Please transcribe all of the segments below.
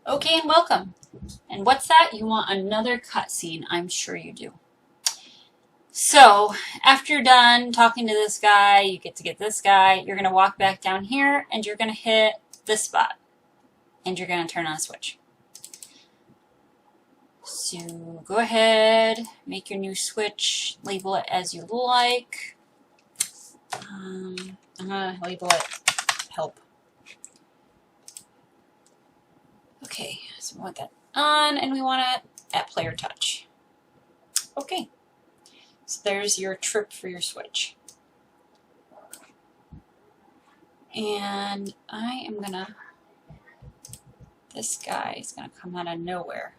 Okay, and welcome. And what's that? You want another cutscene? I'm sure you do. So, after you're done talking to this guy, you get to get this guy. You're going to walk back down here, and you're going to hit this spot. And you're going to turn on a switch. So, go ahead, make your new switch, label it as you like. I'm going to label it help. Okay, so we want that on, and we want it at player touch. Okay, so there's your trip for your switch. And I am gonna, this guy is gonna come out of nowhere.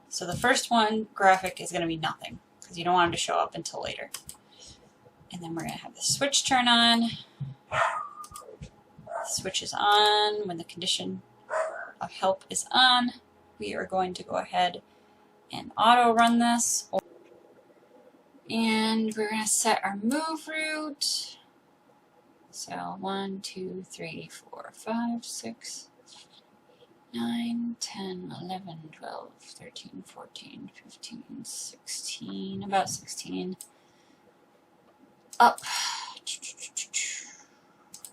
So the first one graphic is gonna be nothing, because you don't want him to show up until later. And then we're gonna have the switch turn on. The switch is on when the condition of help is on. We are going to go ahead and auto run this. And we're going to set our move route. So 1, 2, 3, 4, 5, 6, 9, 10, 11, 12, 13, 14, 15, 16, about 16. Up.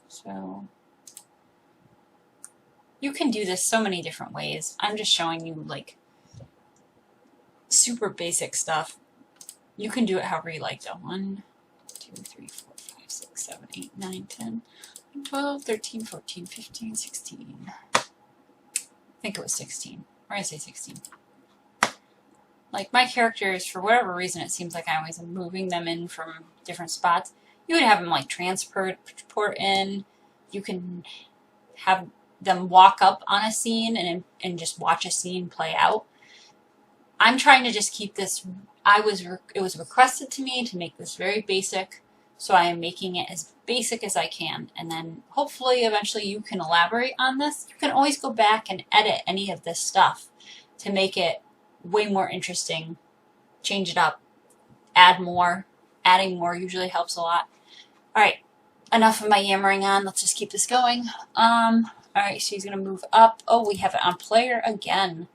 So you can do this so many different ways. I'm just showing you like super basic stuff. You can do it however you like though. 1, 2, 3, 4, 5, 6, 7, 8, 9, 10, 12, 13, 14, 15, 16. I think it was 16. Or I say 16. Like my characters, for whatever reason, it seems like I always am moving them in from different spots. You would have them like transport in. You can have them walk up on a scene and just watch a scene play out. I'm trying to just keep this. It was requested to me to make this very basic, so I am making it as basic as I can. And then hopefully eventually you can elaborate on this. You can always go back and edit any of this stuff to make it way more interesting, change it up, add more. Adding more usually helps a lot. Alright, enough of my yammering on. Let's just keep this going. Alright, so he's going to move up. Oh, we have it on player again.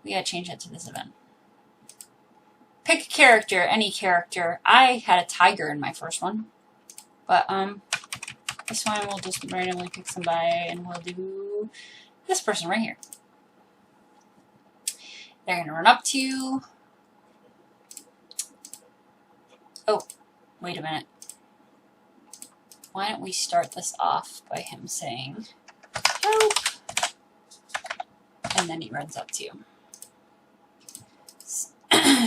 We gotta change that to this event. Pick a character, any character. I had a tiger in my first one. But, this one we'll just randomly pick somebody and we'll do this person right here. They're gonna run up to you. Oh, wait a minute. Why don't we start this off by him saying, help! And then he runs up to you.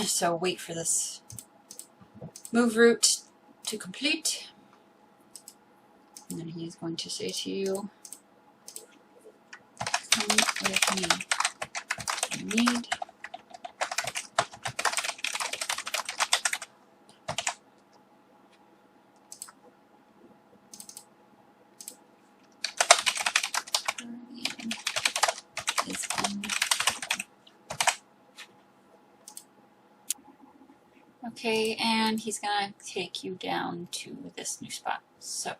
So wait for this move route to complete. And then he is going to say to you, come with me. I need. Okay, and he's gonna take you down to this new spot. So,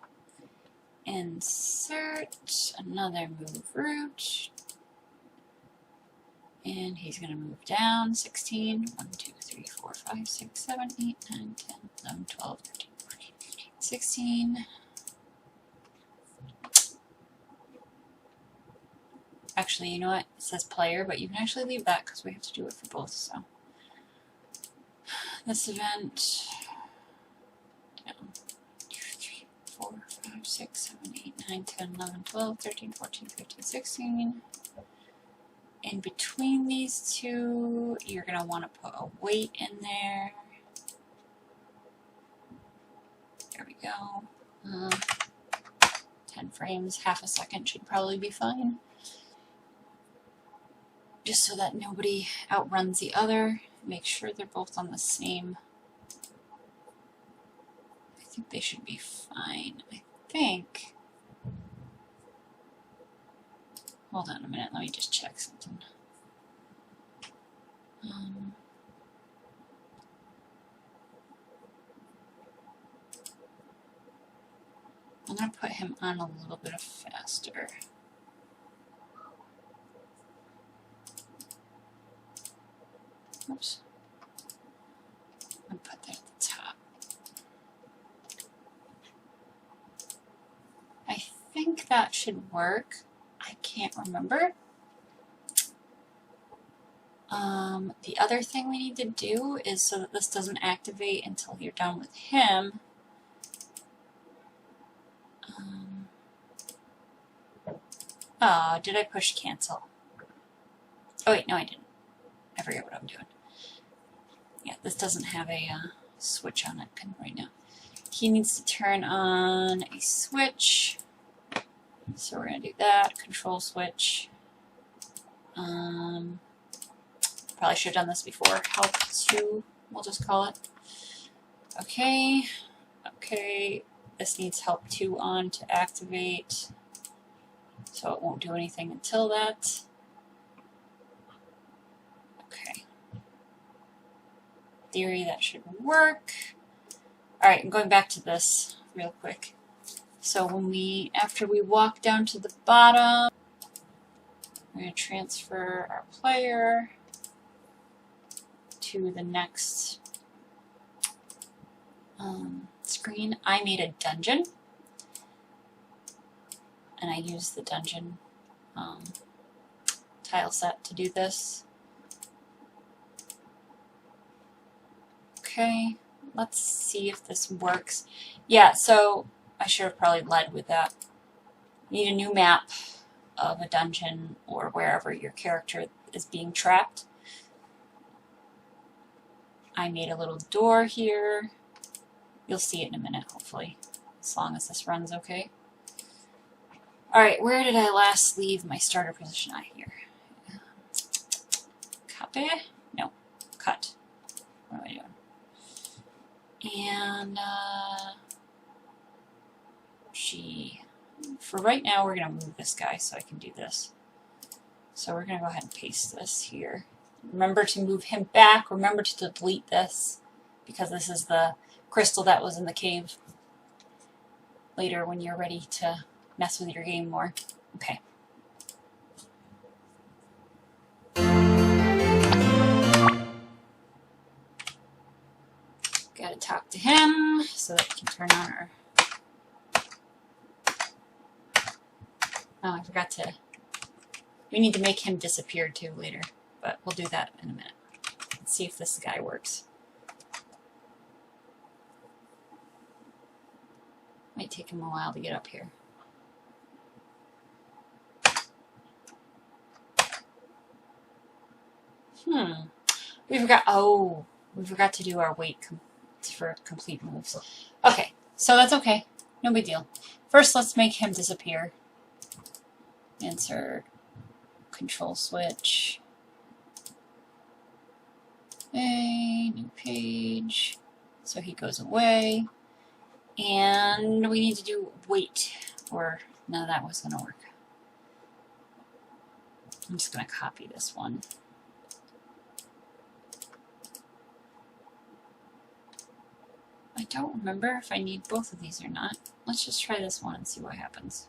insert another move route. And he's gonna move down 16. 1, 2, 3, 4, 5, 6, 7, 8, 9, 10, 11, 12, 13, 14, 15, 16. Actually, you know what? It says player, but you can actually leave that because we have to do it for both, so. This event, 2, 3, 4, 5, 6, 7, 8, 9, 10, 11, 12, 13, 14, 15, 16. In between these two, you're going to want to put a weight in there. There we go. 10 frames, half a second should probably be fine. Just so that nobody outruns the other. Make sure they're both on the same. I think they should be fine. I think. Hold on a minute. Let me just check something. I'm going to put him on a little bit faster. Oops. I'll put that at the top. I think that should work. I can't remember. The other thing we need to do is, so that this doesn't activate until you're done with him, oh, did I push cancel? Oh wait, no I didn't. I forget what I'm doing. Yeah, this doesn't have a switch on it right now. He needs to turn on a switch. So we're going to do that. Control switch. Probably should have done this before. Help 2, we'll just call it. Okay. Okay. This needs help 2 on to activate. So it won't do anything until that. Okay. Theory, that should work. Alright, I'm going back to this real quick. So when after we walk down to the bottom, we're going to transfer our player to the next screen. I made a dungeon, and I used the dungeon tile set to do this. Okay, let's see if this works. Yeah, so I should have probably led with that. You need a new map of a dungeon or wherever your character is being trapped. I made a little door here. You'll see it in a minute, hopefully, as long as this runs okay. Alright, where did I last leave my starter position? Here. Copy? No. Cut. What am I doing? And, for right now, we're going to move this guy so I can do this. So we're going to go ahead and paste this here. Remember to move him back. Remember to delete this, because this is the crystal that was in the cave later when you're ready to mess with your game more. Okay. Gotta talk to him so that we can turn on our... Oh, I forgot to... We need to make him disappear too later, but we'll do that in a minute. Let's see if this guy works. Might take him a while to get up here. We forgot to do our wait for complete moves. Okay, so that's okay. No big deal. First, let's make him disappear. Insert, control switch. A new page. So he goes away. And we need to do wait, or no, that was going to work. I'm just going to copy this one. I don't remember if I need both of these or not. Let's just try this one and see what happens.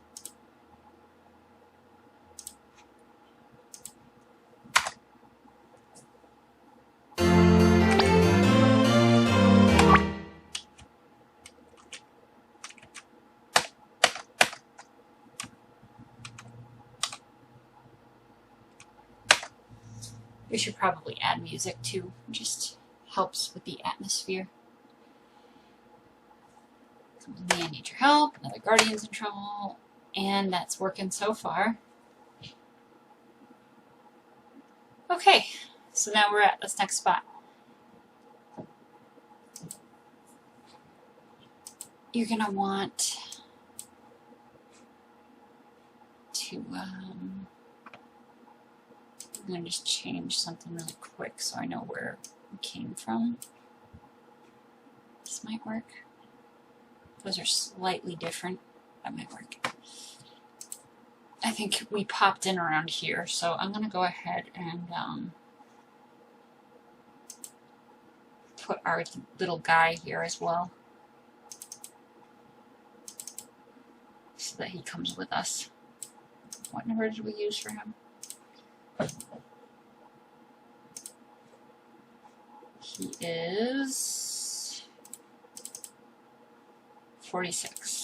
We should probably add music too. It just helps with the atmosphere. I need your help. Another guardian's in trouble. And that's working so far. Okay, so now we're at this next spot. You're going to want to... I'm going to just change something really quick so I know where it came from. This might work. Those are slightly different. That might work. I think we popped in around here, so I'm going to go ahead and put our little guy here as well, so that he comes with us. What number did we use for him? He is 46.